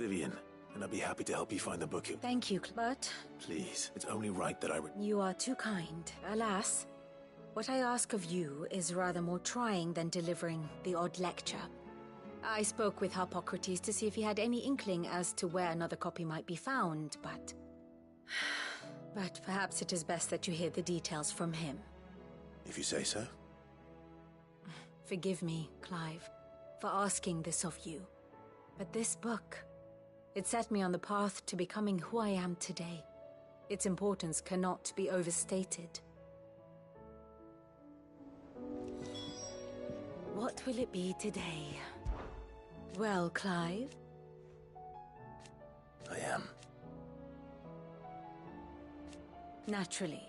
Vivian, and I'd be happy to help you find the book you... Thank you, but... Please, it's only right that I... You are too kind. Alas, what I ask of you is rather more trying than delivering the odd lecture. I spoke with Harpocrates to see if he had any inkling as to where another copy might be found, but... But perhaps it is best that you hear the details from him. If you say so. Forgive me, Clive, for asking this of you. But this book, it set me on the path to becoming who I am today. Its importance cannot be overstated. What will it be today? Well, Clive? I am. Naturally.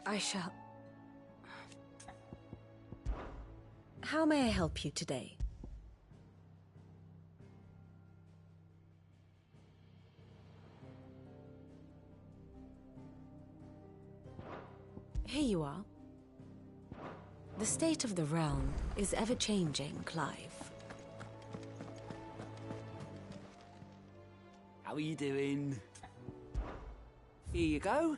I shall... How may I help you today? Here you are. The state of the realm is ever-changing, Clive. How are you doing? Here you go.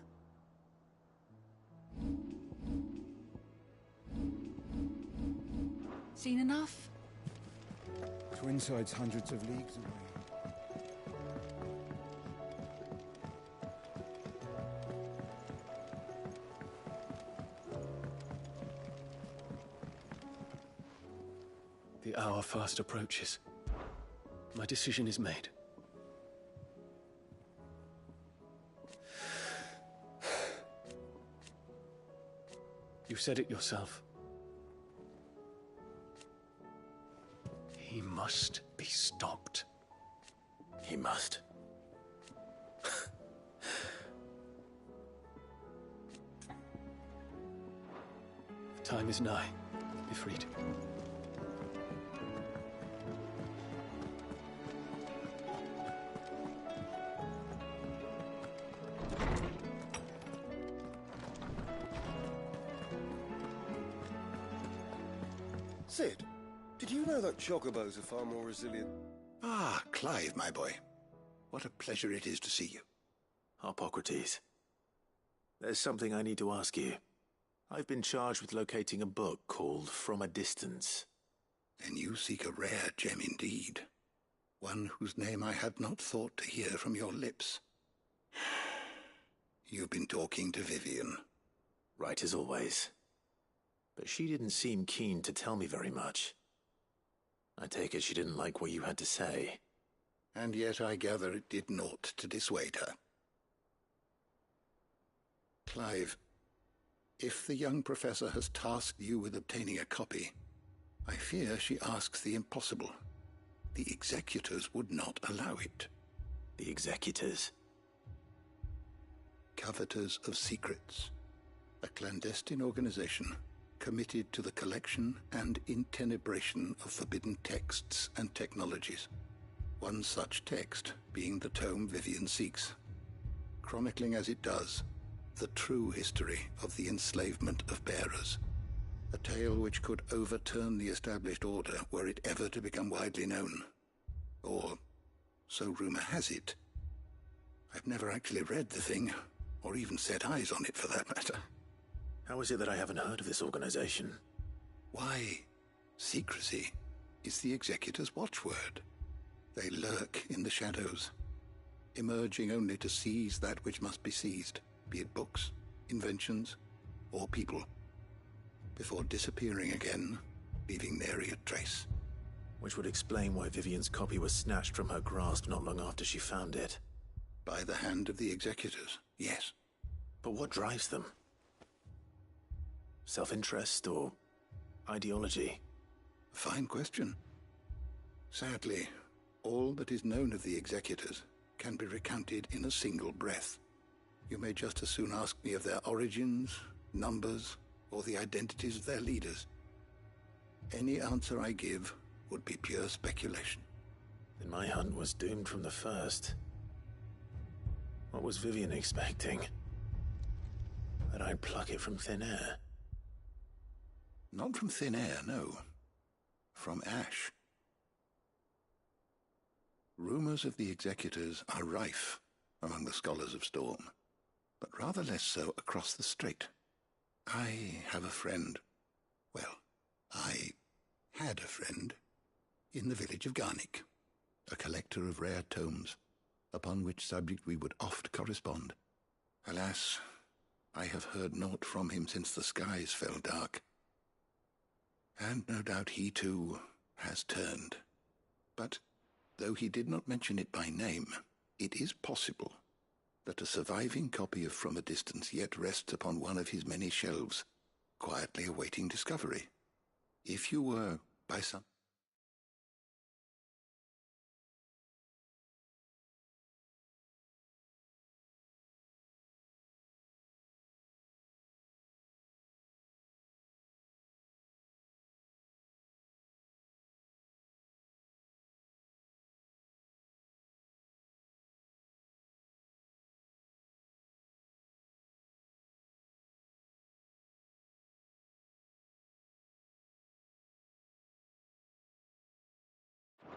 Seen enough? Twinside's hundreds of leagues away. The hour fast approaches. My decision is made. You said it yourself. He must be stopped. He must. The time is nigh. Be freed. Sid, did you know that chocobos are far more resilient? Ah, Clive, my boy. What a pleasure it is to see you. Harpocrates, there's something I need to ask you. I've been charged with locating a book called From a Distance. Then you seek a rare gem indeed. One whose name I had not thought to hear from your lips. You've been talking to Vivian. Right as always. But she didn't seem keen to tell me very much. I take it she didn't like what you had to say. And yet I gather it did naught to dissuade her. Clive, if the young professor has tasked you with obtaining a copy, I fear she asks the impossible. The executors would not allow it. The executors? Coveters of Secrets. A clandestine organization committed to the collection and intenebration of forbidden texts and technologies. One such text being the tome Vivian seeks, chronicling as it does the true history of the enslavement of bearers, a tale which could overturn the established order were it ever to become widely known. Or, so rumor has it. I've never actually read the thing, or even set eyes on it for that matter. How is it that I haven't heard of this organization? Why, secrecy is the executor's watchword. They lurk in the shadows, emerging only to seize that which must be seized, be it books, inventions, or people, before disappearing again, leaving nary a trace. Which would explain why Vivian's copy was snatched from her grasp not long after she found it. By the hand of the executors, yes. But what drives them? Self-interest or ideology? A fine question. Sadly, all that is known of the executors can be recounted in a single breath. You may just as soon ask me of their origins, numbers, or the identities of their leaders. Any answer I give would be pure speculation. Then my hunt was doomed from the first. What was Vivian expecting? That I'd pluck it from thin air? Not from thin air, no. from Ash. Rumors of the executors are rife among the scholars of Storm, but rather less so across the strait. I have a friend. Well, I had a friend in the village of Garnick, a collector of rare tomes, upon which subject we would oft correspond. Alas, I have heard naught from him since the skies fell dark. And no doubt he too has turned. But though he did not mention it by name, it is possible that a surviving copy of From a Distance yet rests upon one of his many shelves, quietly awaiting discovery. If you were, by some...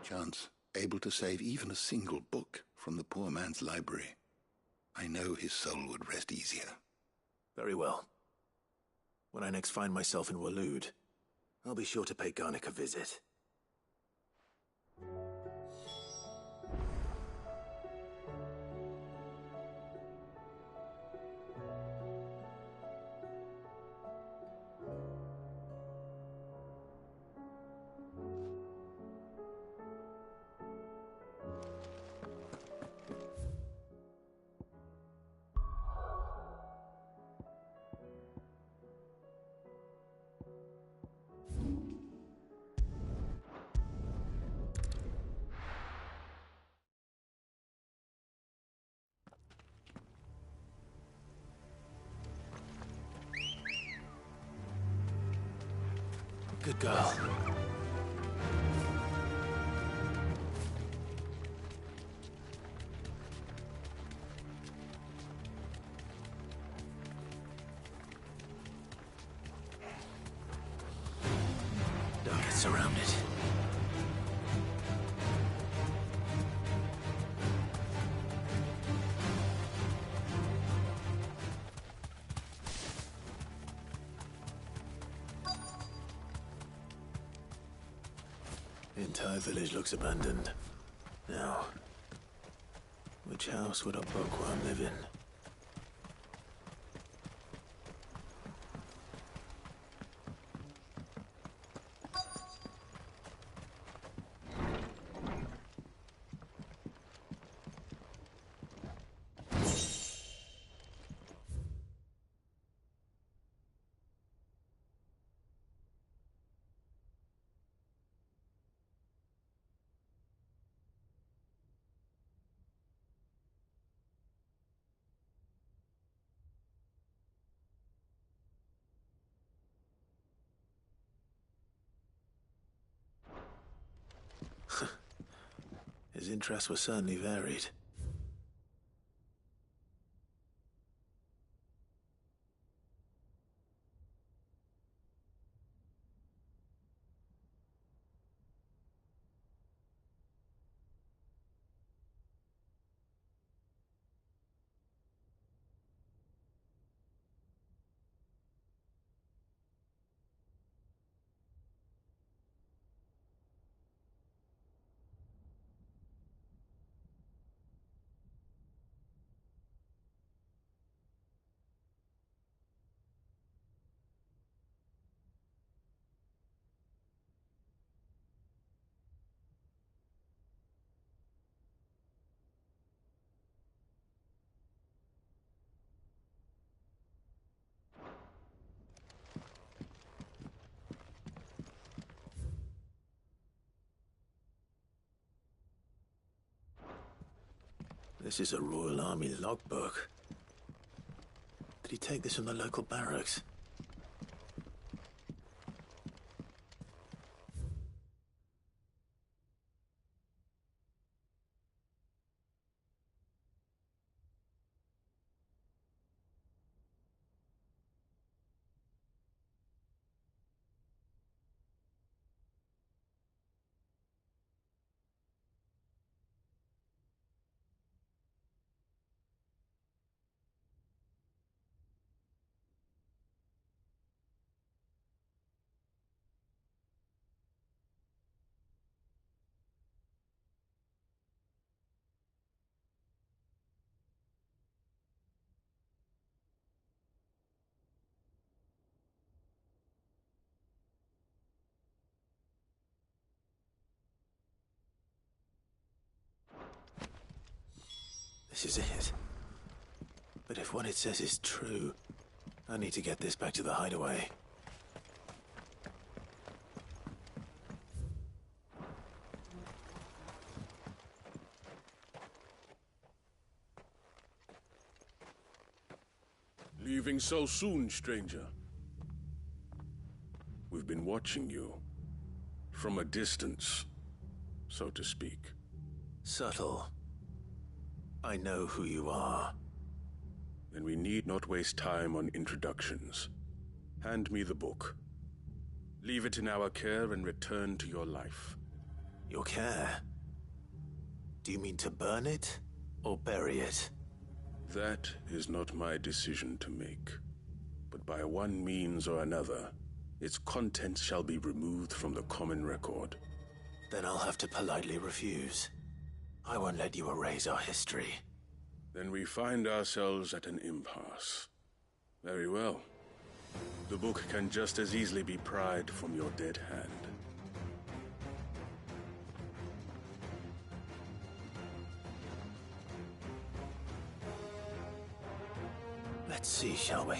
chance able to save even a single book from the poor man's library, I know his soul would rest easier. Very well. When I next find myself in Waloed, I'll be sure to pay Garnick a visit. Good girl. Don't get surrounded. The entire village looks abandoned. Now, which house would a bookworm live in? His interests were certainly varied. This is a Royal Army logbook. Did he take this from the local barracks? This is it. But if what it says is true, I need to get this back to the hideaway. Leaving so soon, stranger? We've been watching you. From a distance, so to speak. Subtle. I know who you are. Then we need not waste time on introductions. Hand me the book. Leave it in our care and return to your life. Your care? Do you mean to burn it, or bury it? That is not my decision to make. But by one means or another, its contents shall be removed from the common record. Then I'll have to politely refuse. I won't let you erase our history. Then we find ourselves at an impasse. Very well. The book can just as easily be pried from your dead hand. Let's see, shall we?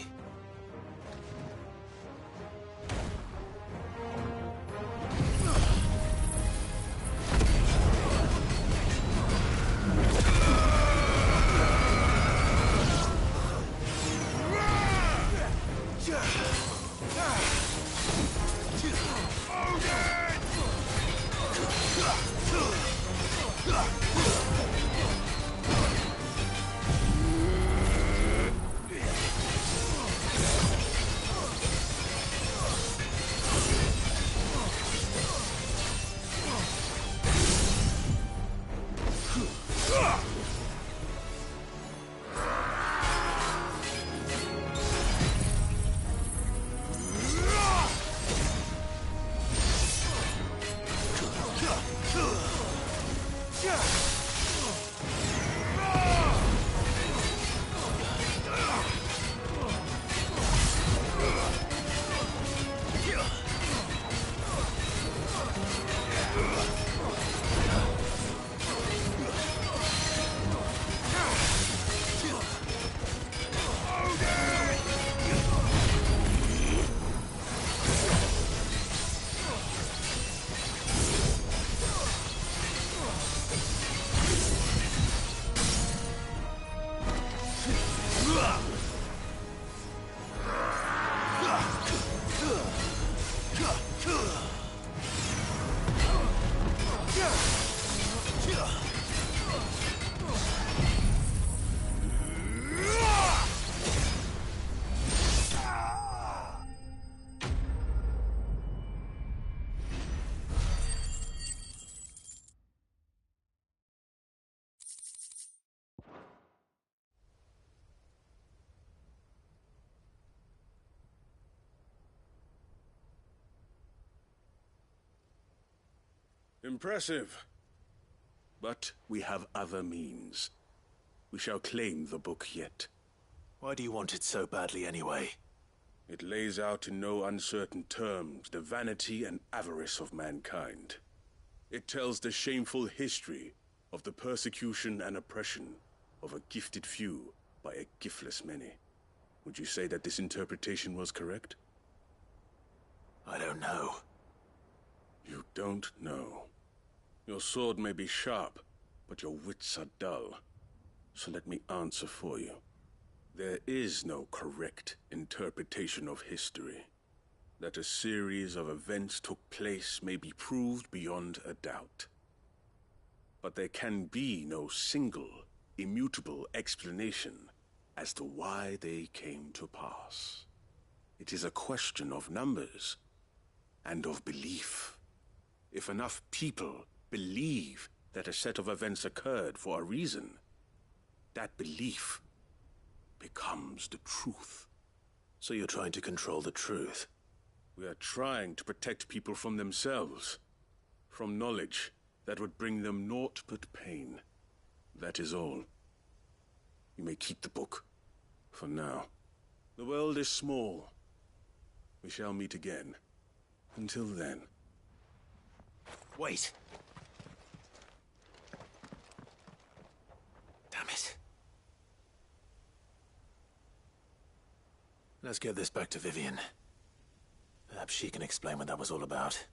Impressive. But we have other means. We shall claim the book yet. Why do you want it so badly anyway? It lays out in no uncertain terms the vanity and avarice of mankind. It tells the shameful history of the persecution and oppression of a gifted few by a giftless many. Would you say that this interpretation was correct? I don't know. You don't know. Your sword may be sharp, but your wits are dull. So let me answer for you. There is no correct interpretation of history. That a series of events took place may be proved beyond a doubt. But there can be no single, immutable explanation as to why they came to pass. It is a question of numbers and of belief. If enough people believe that a set of events occurred for a reason, that belief becomes the truth. So you're trying to control the truth? We are trying to protect people from themselves, from knowledge that would bring them naught but pain. That is all. You may keep the book, for now. The world is small. We shall meet again. Until then. Wait! Damn it. Let's get this back to Vivian. Perhaps she can explain what that was all about.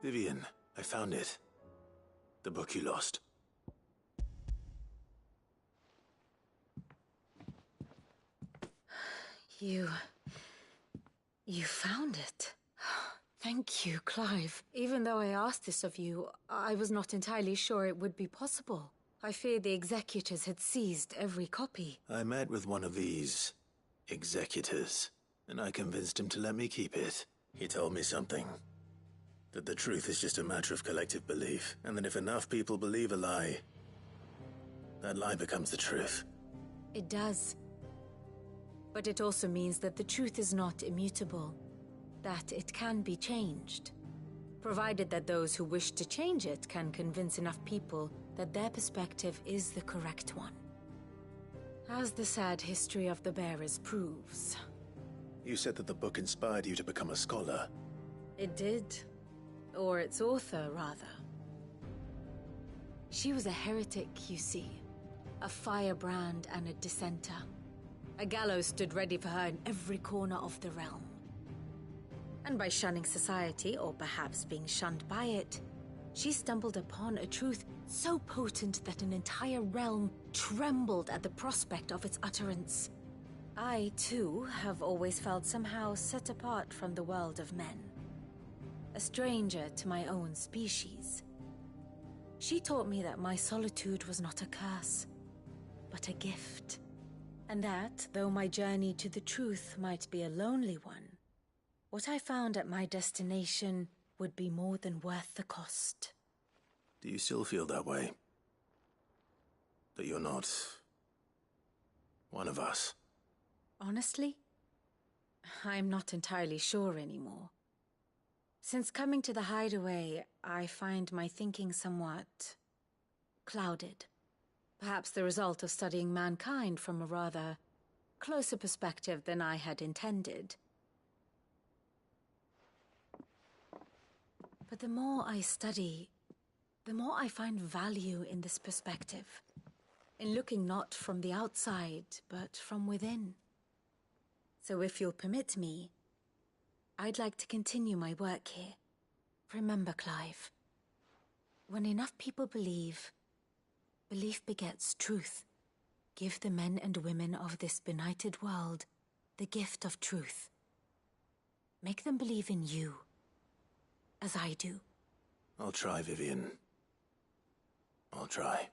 Vivian, I found it. The book you lost. You found it. Thank you, Clive. Even though I asked this of you, I was not entirely sure it would be possible. I feared the executors had seized every copy. I met with one of these executors, and I convinced him to let me keep it. He told me something. That the truth is just a matter of collective belief, and that if enough people believe a lie, that lie becomes the truth. It does. But it also means that the truth is not immutable, that it can be changed, provided that those who wish to change it can convince enough people that their perspective is the correct one. As the sad history of the bearers proves. You said that the book inspired you to become a scholar. It did. Or its author, rather. She was a heretic, you see. A firebrand and a dissenter. A gallows stood ready for her in every corner of the realm. And by shunning society, or perhaps being shunned by it, she stumbled upon a truth so potent that an entire realm trembled at the prospect of its utterance. I, too, have always felt somehow set apart from the world of men. A stranger to my own species. She taught me that my solitude was not a curse, but a gift. And that, though my journey to the truth might be a lonely one, what I found at my destination would be more than worth the cost. Do you still feel that way? That you're not one of us? Honestly, I'm not entirely sure anymore. Since coming to the hideaway, I find my thinking somewhat clouded. Perhaps the result of studying mankind from a rather closer perspective than I had intended. But the more I study, the more I find value in this perspective. In looking not from the outside, but from within. So if you'll permit me, I'd like to continue my work here. Remember, Clive, when enough people believe, belief begets truth. Give the men and women of this benighted world the gift of truth. Make them believe in you, as I do. I'll try, Vivian. I'll try.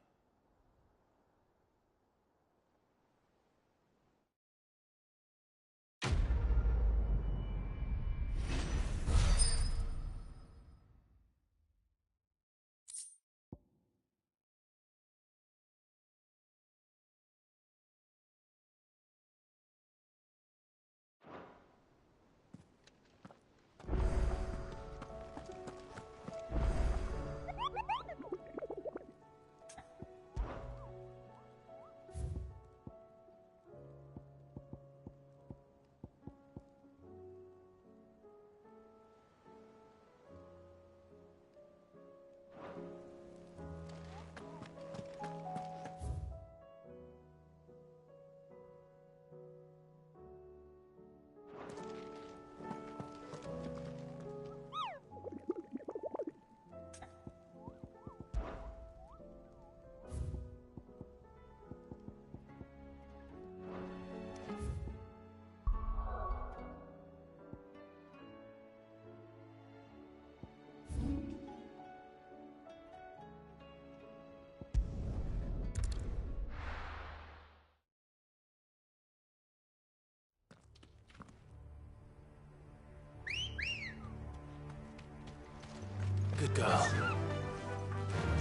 Good girl.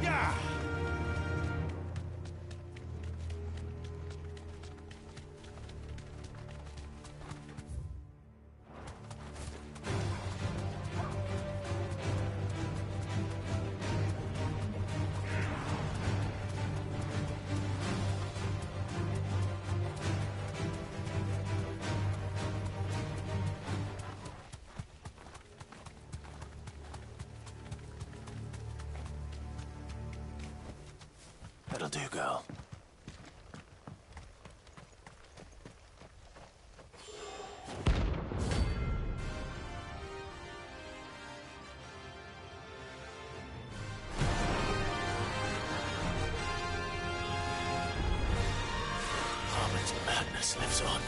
Yeah! do, girl. Harmon's madness lives on.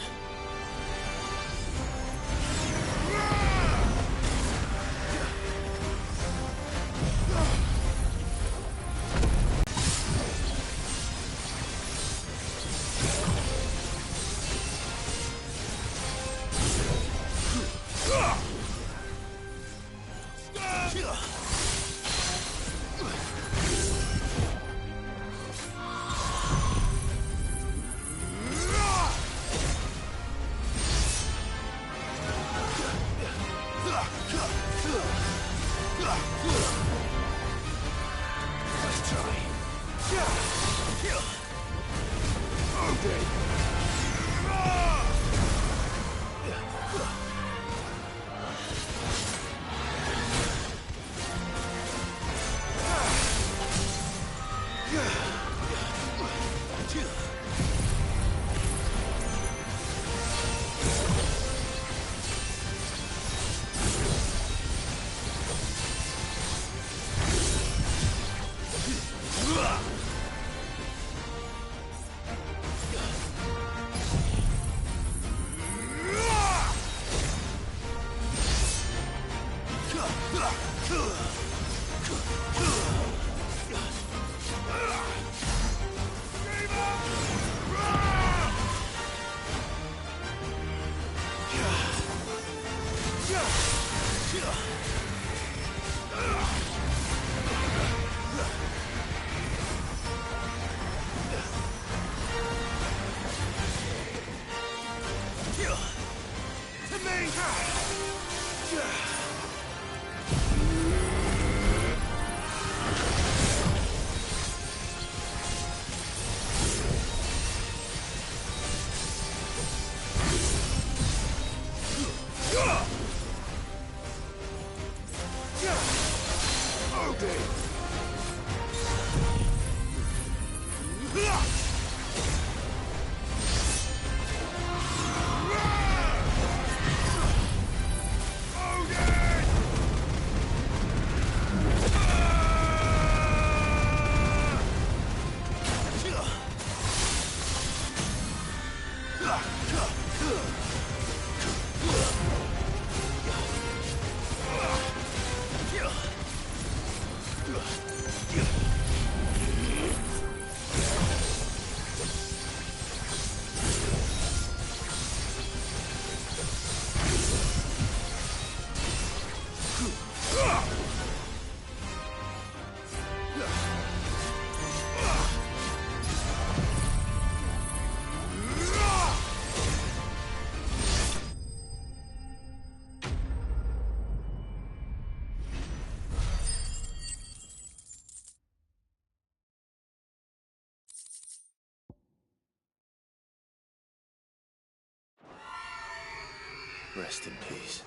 Rest in peace.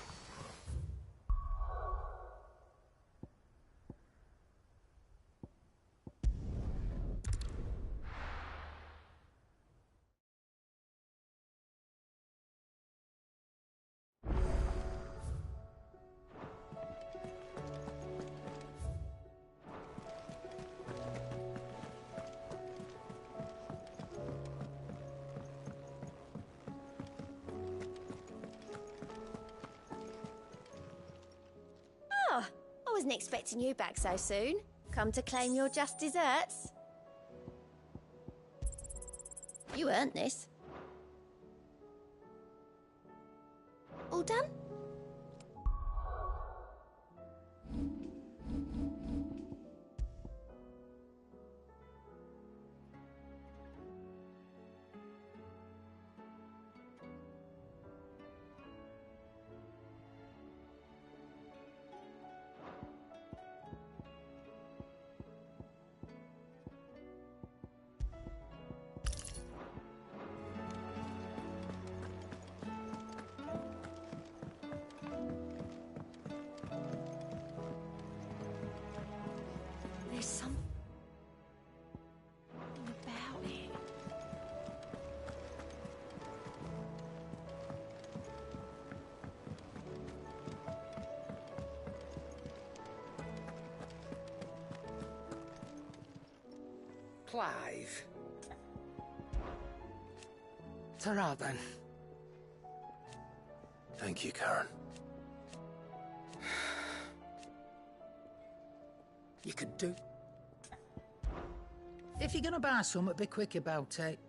I wasn't expecting you back so soon. Come to claim your just desserts? You earned this. All done? Clive. Ta-ra then. Thank you, Karen. You could do. If you're gonna buy something, be quick about it.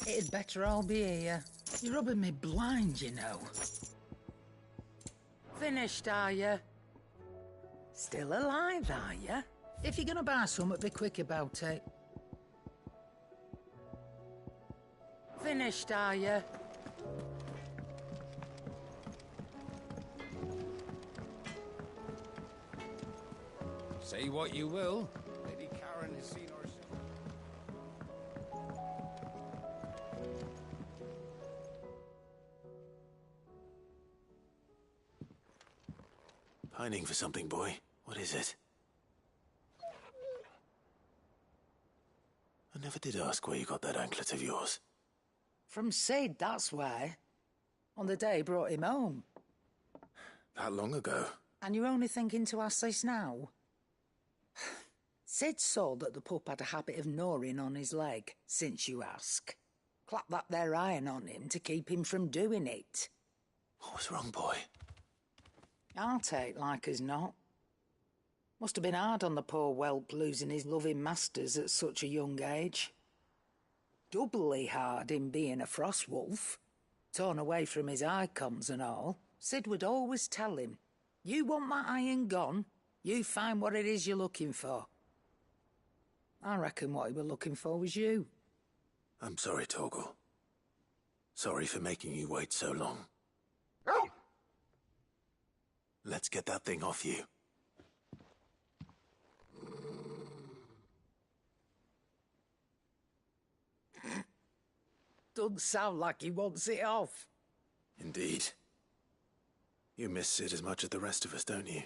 It'd better all be here. You're rubbing me blind, you know. Finished, are you? Still alive, are you? If you're gonna buy something, be quick about it. Finished, are you? Say what you will. Lady Karen has seen herself. Pining for something, boy. What is it? I never did ask where you got that anklet of yours. From Sid, that's why. On the day he brought him home. That long ago? And you're only thinking to ask this now? Sid saw that the pup had a habit of gnawing on his leg, since you ask. Clap that there iron on him to keep him from doing it. What was wrong, boy? I'll take like as not. Must have been hard on the poor whelp losing his loving masters at such a young age. Doubly hard in being a frost wolf. Torn away from his icons and all. Sid would always tell him, you want that iron gone, you find what it is you're looking for. I reckon what he was looking for was you. I'm sorry, Torgal. Sorry for making you wait so long. Let's get that thing off you. Doesn't sound like he wants it off. Indeed. You miss Sid as much as the rest of us, don't you?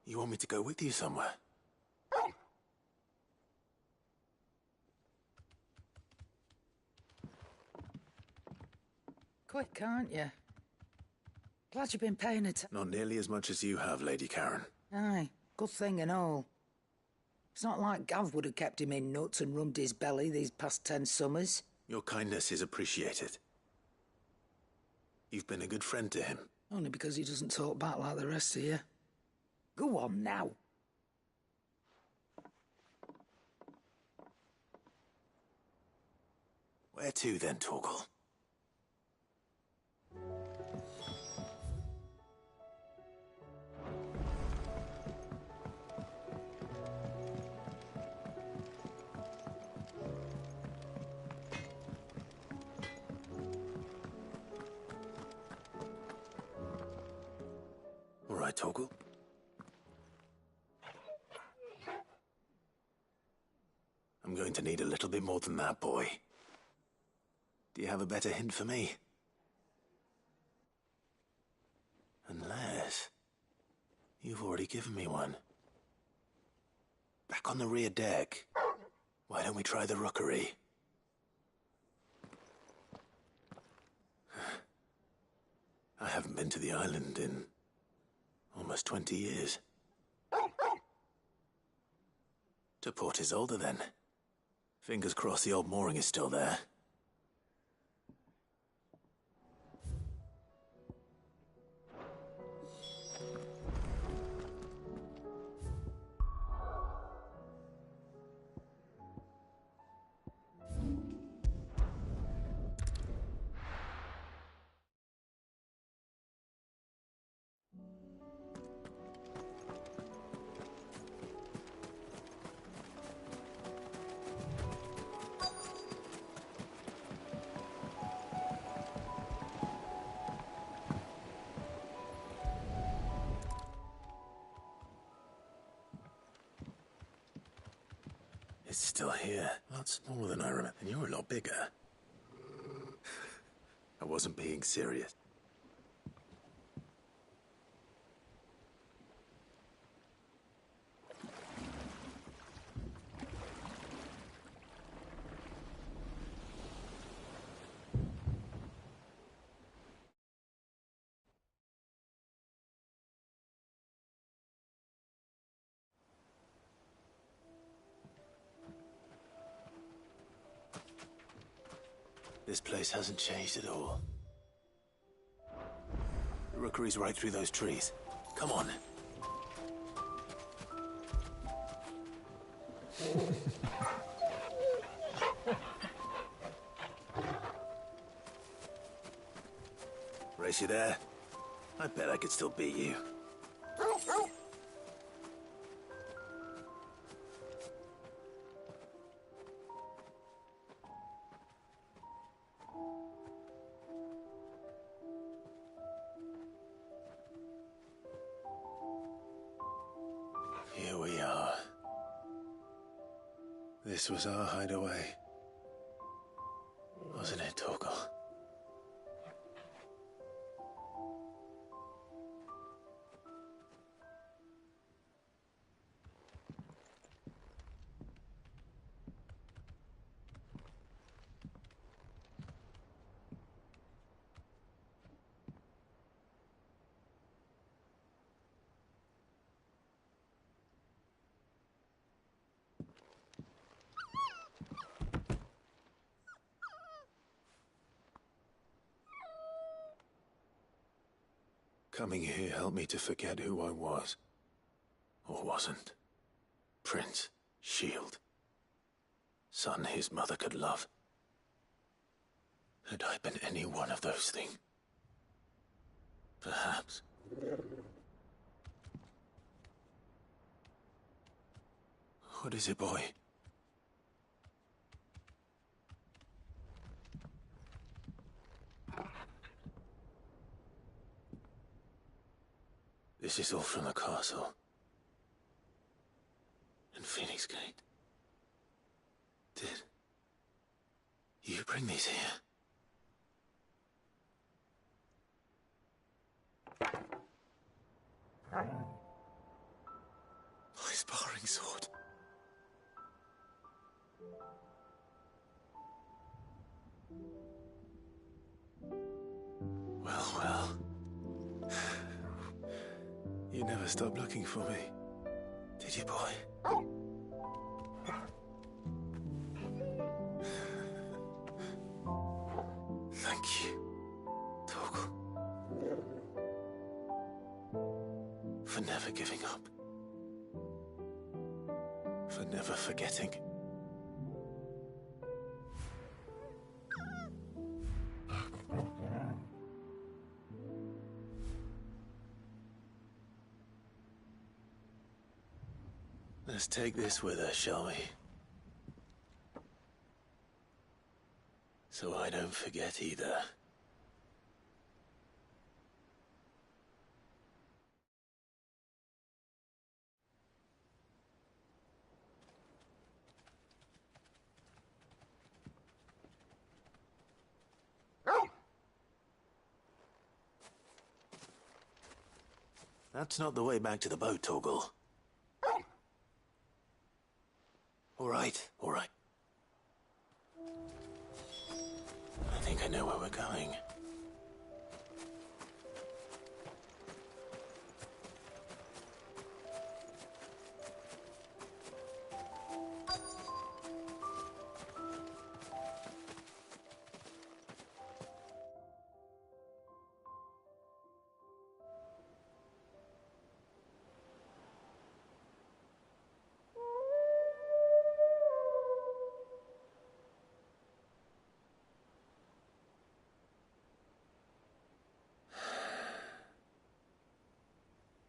You want me to go with you somewhere? Quick, aren't you? Glad you've been paying attention. Not nearly as much as you have, Lady Karen. Aye, good thing and all. It's not like Gav would have kept him in nuts and rubbed his belly these past 10 summers. Your kindness is appreciated. You've been a good friend to him. Only because he doesn't talk back like the rest of you. Go on now. Where to then, Torgal? All right, Torgal. I'm going to need a little bit more than that, boy. Do you have a better hint for me? Unless... you've already given me one. Back on the rear deck. Why don't we try the rookery? I haven't been to the island in almost 20 years. To Port Isolde, then. Fingers crossed the old mooring is still there. It's still here. A lot smaller than I remember. And you're a lot bigger. I wasn't being serious. This place hasn't changed at all. The rookery's right through those trees. Come on. Race you there? I bet I could still beat you. Here we are. This was our hideaway. Wasn't it, Torgal? Coming here helped me to forget who I was. Or wasn't. Prince, shield. Son his mother could love. Had I been any one of those things? Perhaps. What is it, boy? This is all from the castle. And Phoenix Gate. Did you bring these here? My sparring sword. Well. You never stopped looking for me, did you, boy? Thank you, Torgal. For never giving up. For never forgetting. Let's take this with us, shall we? So I don't forget either. That's not the way back to the boat, Torgal. All right. I think I know where we're going.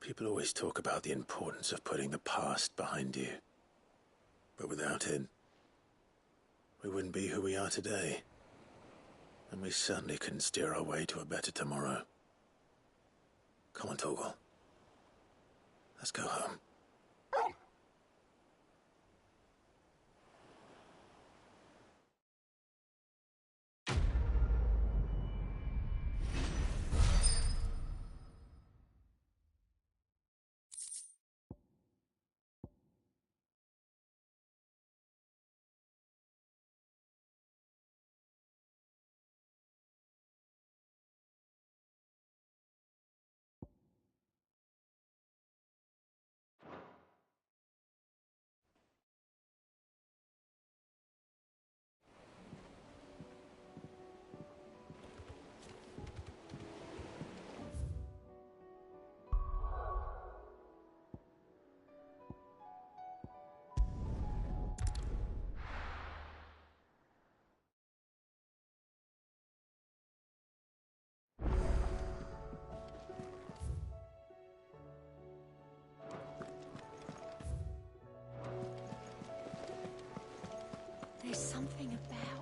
People always talk about the importance of putting the past behind you. But without it, we wouldn't be who we are today. And we certainly couldn't steer our way to a better tomorrow. Come on, Torgal. Let's go home. something about